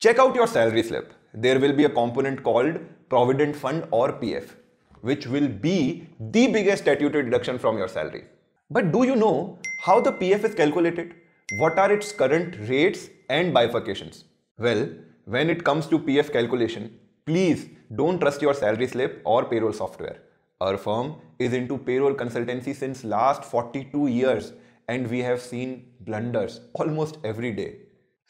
Check out your salary slip. There will be a component called Provident Fund or PF, which will be the biggest statutory deduction from your salary. But do you know how the PF is calculated? What are its current rates and bifurcations? Well, when it comes to PF calculation, please don't trust your salary slip or payroll software. Our firm is into payroll consultancy since last 42 years and we have seen blunders almost every day.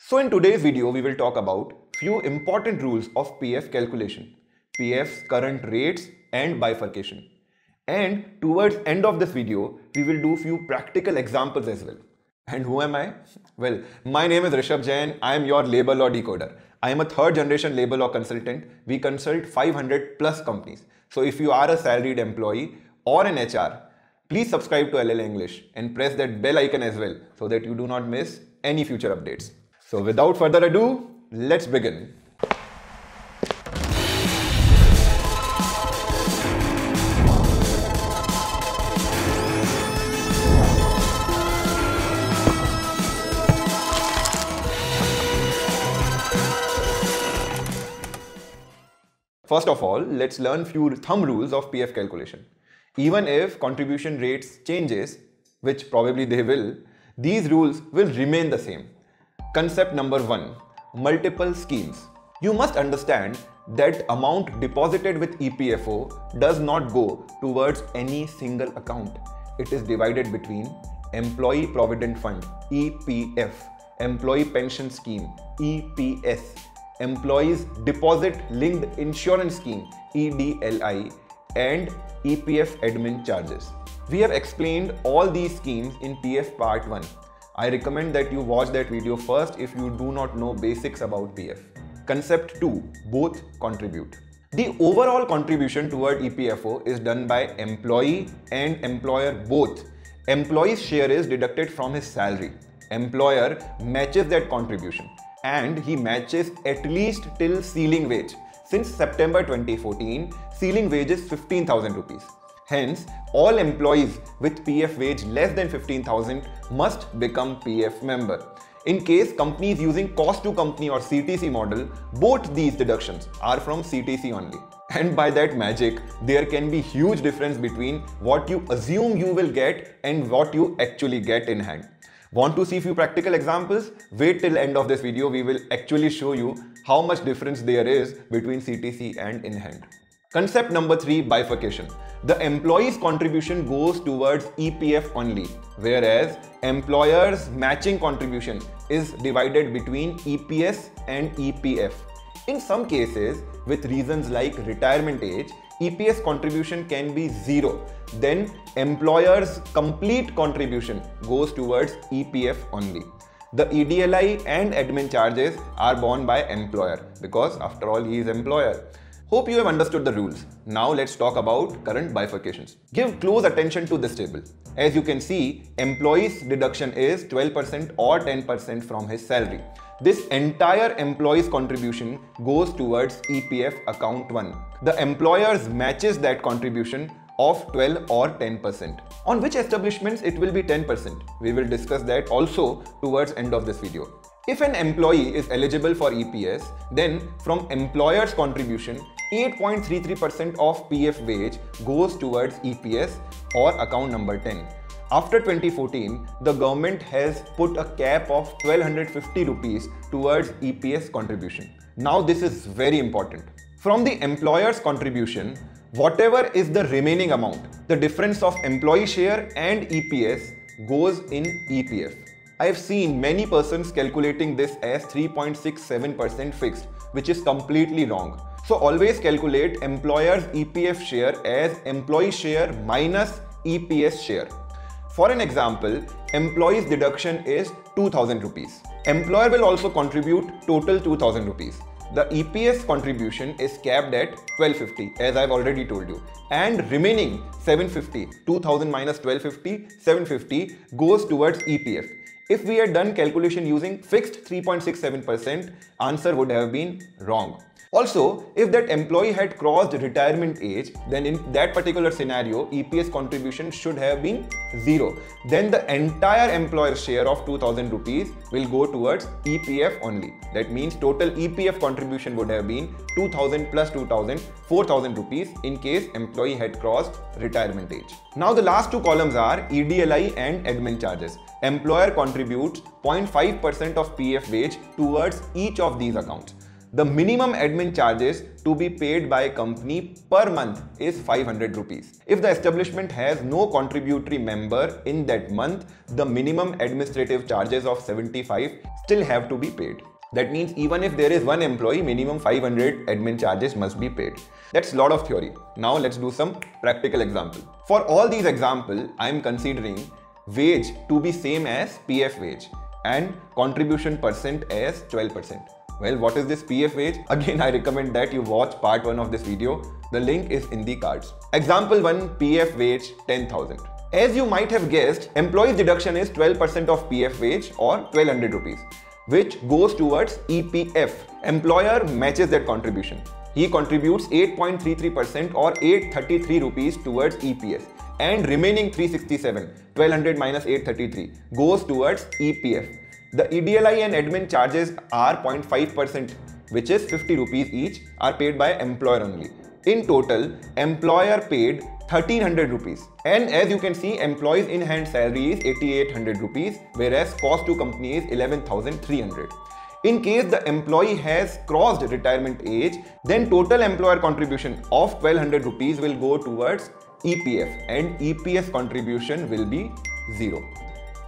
So in today's video, we will talk about few important rules of PF calculation, PF's current rates and bifurcation. And towards end of this video, we will do few practical examples as well. And who am I? Well, my name is Rishabh Jain. I am your labor law decoder. I am a third generation labor law consultant. We consult 500 plus companies. So if you are a salaried employee or an HR, please subscribe to LLA English and press that bell icon as well so that you do not miss any future updates. So without further ado, let's begin. First of all, let's learn few thumb rules of PF calculation. Even if contribution rates changes, which probably they will, these rules will remain the same. Concept number 1, multiple schemes. You must understand that amount deposited with EPFO does not go towards any single account. It is divided between Employee Provident Fund, EPF, Employee Pension Scheme, EPS, Employees Deposit Linked Insurance Scheme, EDLI, and EPF admin charges. We have explained all these schemes in PF Part 1. I recommend that you watch that video first if you do not know basics about PF. Concept 2, both contribute. The overall contribution toward EPFO is done by employee and employer both. Employee's share is deducted from his salary. Employer matches that contribution and he matches at least till ceiling wage. Since September 2014, ceiling wage is 15,000 rupees. Hence, all employees with PF wage less than 15,000 must become PF member. In case company is using cost to company or CTC model, both these deductions are from CTC only. And by that magic, there can be huge difference between what you assume you will get and what you actually get in hand. Want to see few practical examples? Wait till end of this video, we will actually show you how much difference there is between CTC and in hand. Concept number 3, bifurcation. The employee's contribution goes towards EPF only, whereas employer's matching contribution is divided between EPS and EPF. In some cases, with reasons like retirement age, EPS contribution can be 0. Then employer's complete contribution goes towards EPF only. The EDLI and admin charges are borne by employer because after all he is employer. Hope you have understood the rules. Now let's talk about current bifurcations. Give close attention to this table. As you can see, employee's deduction is 12% or 10% from his salary. This entire employee's contribution goes towards EPF account 1. The employers matches that contribution of 12 or 10%. On which establishments it will be 10%. We will discuss that also towards end of this video. If an employee is eligible for EPS, then from employer's contribution, 8.33% of PF wage goes towards EPS or account number 10. After 2014, the government has put a cap of 1250 rupees towards EPS contribution. Now this is very important. From the employer's contribution, whatever is the remaining amount, the difference of employee share and EPS goes in EPF. I have seen many persons calculating this as 3.67% fixed, which is completely wrong. So always calculate employer's EPF share as employee share minus EPS share. For an example, employee's deduction is 2,000 rupees. Employer will also contribute total 2,000 rupees. The EPS contribution is capped at 1250 as I've already told you, and remaining 750, 2000 minus 1250, 750 goes towards EPF. If we had done calculation using fixed 3.67%, answer would have been wrong. Also, if that employee had crossed retirement age, then in that particular scenario, EPS contribution should have been 0. Then the entire employer's share of 2000 rupees will go towards EPF only. That means total EPF contribution would have been 2000 plus 2000, 4000 rupees in case employee had crossed retirement age. Now the last two columns are EDLI and admin charges. Employer contributes 0.5% of PF wage towards each of these accounts. The minimum admin charges to be paid by a company per month is 500 rupees. If the establishment has no contributory member in that month, the minimum administrative charges of 75 still have to be paid. That means even if there is one employee, minimum 500 admin charges must be paid. That's a lot of theory. Now let's do some practical example. For all these examples, I am considering wage to be same as PF wage and contribution percent as 12%. Well, what is this PF wage? Again, I recommend that you watch part 1 of this video. The link is in the cards. Example 1, PF wage 10,000. As you might have guessed, employee's deduction is 12% of PF wage or 1200 rupees, which goes towards EPF. Employer matches that contribution. He contributes 8.33% or 833 rupees towards EPS, and remaining 367, 1200 minus 833, goes towards EPF. The EDLI and admin charges are 0.5%, which is 50 rupees each, are paid by employer only. In total, employer paid 1300 rupees. And as you can see, employee's in-hand salary is 8800 rupees, whereas cost to company is 11,300. In case the employee has crossed retirement age, then total employer contribution of 1200 rupees will go towards EPF and EPS contribution will be 0.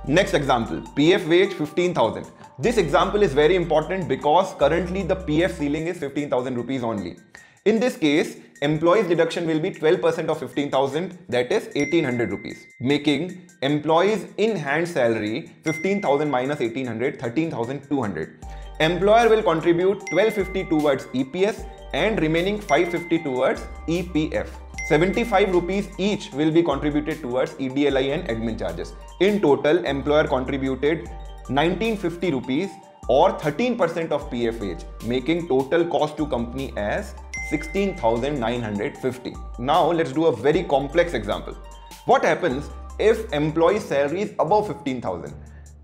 Next example, PF wage 15,000. This example is very important because currently the PF ceiling is 15,000 rupees only. In this case, employee's deduction will be 12% of 15,000, that is 1800 rupees, making employee's in-hand salary 15,000 minus 1800, 13,200. Employer will contribute 1250 towards EPS and remaining 550 towards EPF. 75 rupees each will be contributed towards EDLI and admin charges. In total, employer contributed 1950 rupees or 13% of PF wage, making total cost to company as 16,950. Now let's do a very complex example. What happens if employee's salary is above 15,000?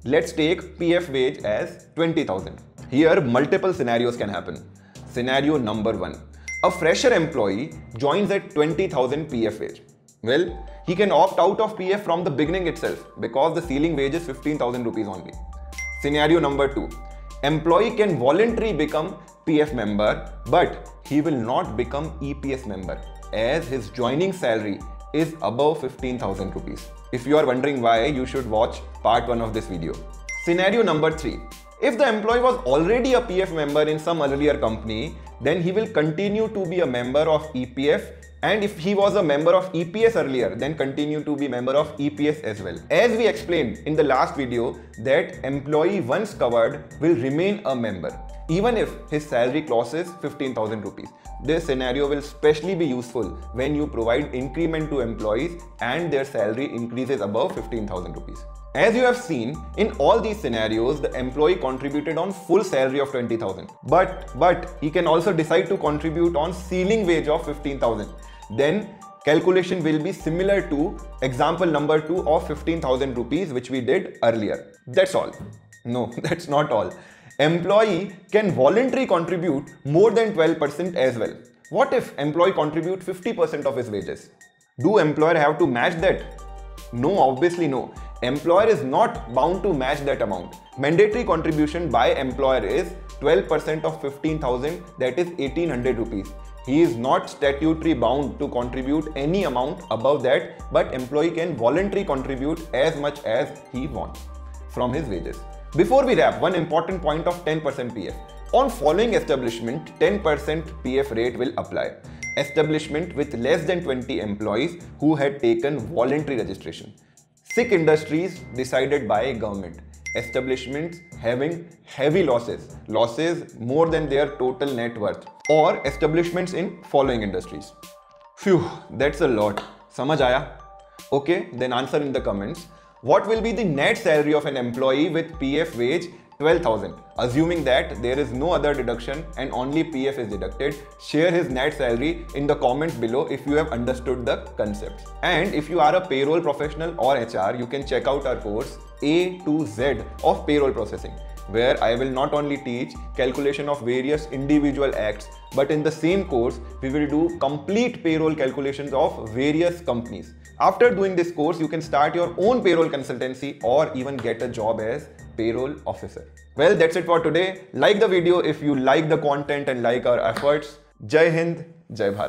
Let's take PF wage as 20,000. Here multiple scenarios can happen. Scenario number 1. A fresher employee joins at 20,000 PF wage. Well, he can opt out of PF from the beginning itself because the ceiling wage is 15,000 rupees only. Scenario number 2. Employee can voluntarily become PF member, but he will not become EPS member as his joining salary is above 15,000 rupees. If you are wondering why, you should watch part 1 of this video. Scenario number 3. If the employee was already a PF member in some earlier company, then he will continue to be a member of EPF, and if he was a member of EPS earlier, then continue to be member of EPS as well. As we explained in the last video, that employee once covered will remain a member, even if his salary crosses 15,000 rupees. This scenario will especially be useful when you provide increment to employees and their salary increases above 15,000 rupees. As you have seen, in all these scenarios, the employee contributed on full salary of 20,000. But he can also decide to contribute on ceiling wage of 15,000. Then calculation will be similar to example number 2 of 15,000 rupees, which we did earlier. That's all. No, that's not all. Employee can voluntarily contribute more than 12% as well. What if employee contribute 50% of his wages? Do employer have to match that? No, obviously no. Employer is not bound to match that amount. Mandatory contribution by employer is 12% of 15,000, that is 1800 rupees. He is not statutory bound to contribute any amount above that, but employee can voluntarily contribute as much as he wants from his wages. Before we wrap, one important point of 10% PF. On following establishment, 10% PF rate will apply. Establishment with less than 20 employees who had taken voluntary registration. Sick industries decided by government. Establishments having heavy losses more than their total net worth, or establishments in following industries. Phew, that's a lot. Samajh aaya? Okay, then answer in the comments. What will be the net salary of an employee with PF wage 12,000? Assuming that there is no other deduction and only PF is deducted, share his net salary in the comments below if you have understood the concepts. And if you are a payroll professional or HR, you can check out our course A to Z of payroll processing, where I will not only teach calculation of various individual acts, but in the same course, we will do complete payroll calculations of various companies. After doing this course, you can start your own payroll consultancy or even get a job as payroll officer. Well, that's it for today. Like the video if you like the content and like our efforts. Jai Hind, Jai Bharat.